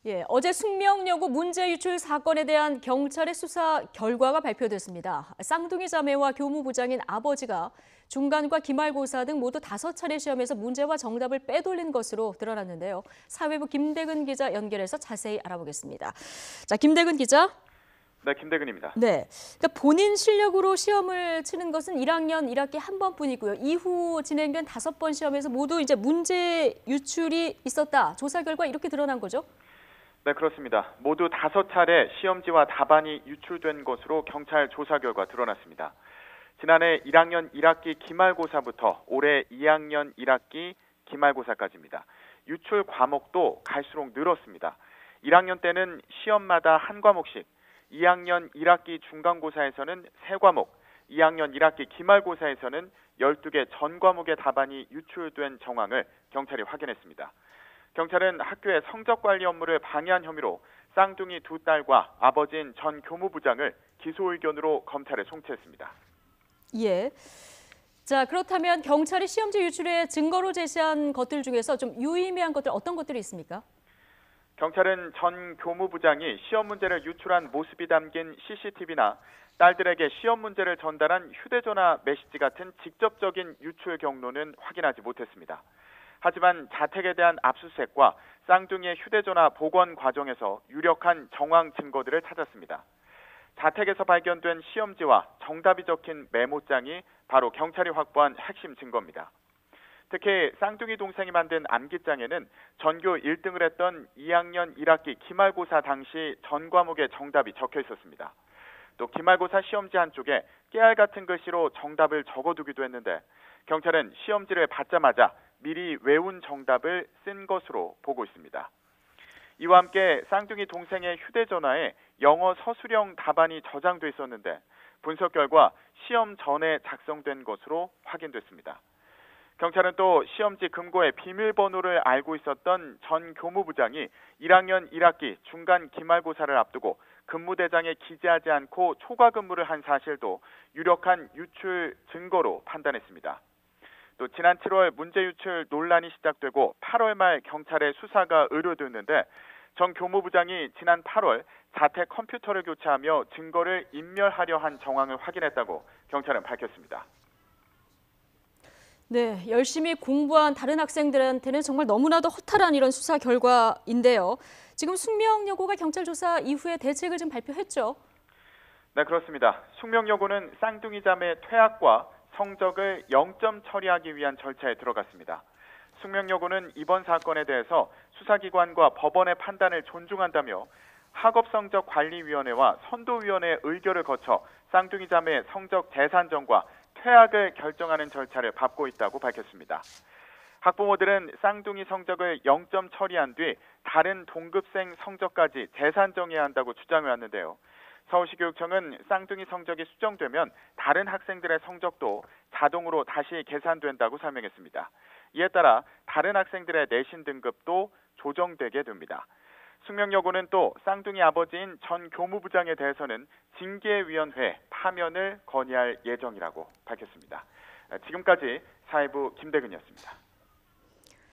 예, 어제 숙명여고 문제 유출 사건에 대한 경찰의 수사 결과가 발표됐습니다. 쌍둥이 자매와 교무부장인 아버지가 중간과 기말고사 등 모두 5차례 시험에서 문제와 정답을 빼돌린 것으로 드러났는데요. 사회부 김대근 기자 연결해서 자세히 알아보겠습니다. 자, 김대근 기자. 네, 김대근입니다. 네, 그러니까 본인 실력으로 시험을 치는 것은 1학년 1학기 한 번뿐이고요. 이후 진행된 5번 시험에서 모두 이제 문제 유출이 있었다. 조사 결과 이렇게 드러난 거죠? 네, 그렇습니다. 모두 5차례 시험지와 답안이 유출된 것으로 경찰 조사 결과 드러났습니다. 지난해 1학년 1학기 기말고사부터 올해 2학년 1학기 기말고사까지입니다. 유출 과목도 갈수록 늘었습니다. 1학년 때는 시험마다 한 과목씩, 2학년 1학기 중간고사에서는 3과목, 2학년 1학기 기말고사에서는 12개 전 과목의 답안이 유출된 정황을 경찰이 확인했습니다. 경찰은 학교의 성적 관리 업무를 방해한 혐의로 쌍둥이 2딸과 아버지인 전 교무부장을 기소 의견으로 검찰에 송치했습니다. 예. 자, 그렇다면 경찰이 시험지 유출의 증거로 제시한 것들 중에서 좀 유의미한 것들 어떤 것들이 있습니까? 경찰은 전 교무부장이 시험 문제를 유출한 모습이 담긴 CCTV나 딸들에게 시험 문제를 전달한 휴대전화 메시지 같은 직접적인 유출 경로는 확인하지 못했습니다. 하지만 자택에 대한 압수수색과 쌍둥이의 휴대전화 복원 과정에서 유력한 정황 증거들을 찾았습니다. 자택에서 발견된 시험지와 정답이 적힌 메모장이 바로 경찰이 확보한 핵심 증거입니다. 특히 쌍둥이 동생이 만든 암기장에는 전교 1등을 했던 2학년 1학기 기말고사 당시 전 과목의 정답이 적혀 있었습니다. 또 기말고사 시험지 한쪽에 깨알 같은 글씨로 정답을 적어두기도 했는데 경찰은 시험지를 받자마자 미리 외운 정답을 쓴 것으로 보고 있습니다. 이와 함께 쌍둥이 동생의 휴대전화에 영어 서술형 답안이 저장돼 있었는데 분석 결과 시험 전에 작성된 것으로 확인됐습니다. 경찰은 또 시험지 금고의 비밀번호를 알고 있었던 전 교무부장이 1학년 1학기 중간 기말고사를 앞두고 근무대장에 기재하지 않고 초과 근무를 한 사실도 유력한 유출 증거로 판단했습니다. 또 지난 7월 문제 유출 논란이 시작되고 8월 말 경찰의 수사가 의뢰됐는데 전 교무부장이 지난 8월 자택 컴퓨터를 교체하며 증거를 인멸하려 한 정황을 확인했다고 경찰은 밝혔습니다. 네, 열심히 공부한 다른 학생들한테는 정말 너무나도 허탈한 이런 수사 결과인데요. 지금 숙명여고가 경찰 조사 이후에 대책을 좀 발표했죠? 네, 그렇습니다. 숙명여고는 쌍둥이 자매 퇴학과 성적을 0점 처리하기 위한 절차에 들어갔습니다. 숙명여고는 이번 사건에 대해서 수사기관과 법원의 판단을 존중한다며 학업성적관리위원회와 선도위원회의 의결을 거쳐 쌍둥이 자매의 성적 재산정과 퇴학을 결정하는 절차를 밟고 있다고 밝혔습니다. 학부모들은 쌍둥이 성적을 0점 처리한 뒤 다른 동급생 성적까지 재산정해야 한다고 주장해왔는데요. 서울시 교육청은 쌍둥이 성적이 수정되면 다른 학생들의 성적도 자동으로 다시 계산된다고 설명했습니다. 이에 따라 다른 학생들의 내신 등급도 조정되게 됩니다. 숙명여고는 또 쌍둥이 아버지인 전 교무부장에 대해서는 징계위원회 파면을 건의할 예정이라고 밝혔습니다. 지금까지 사회부 김대근이었습니다.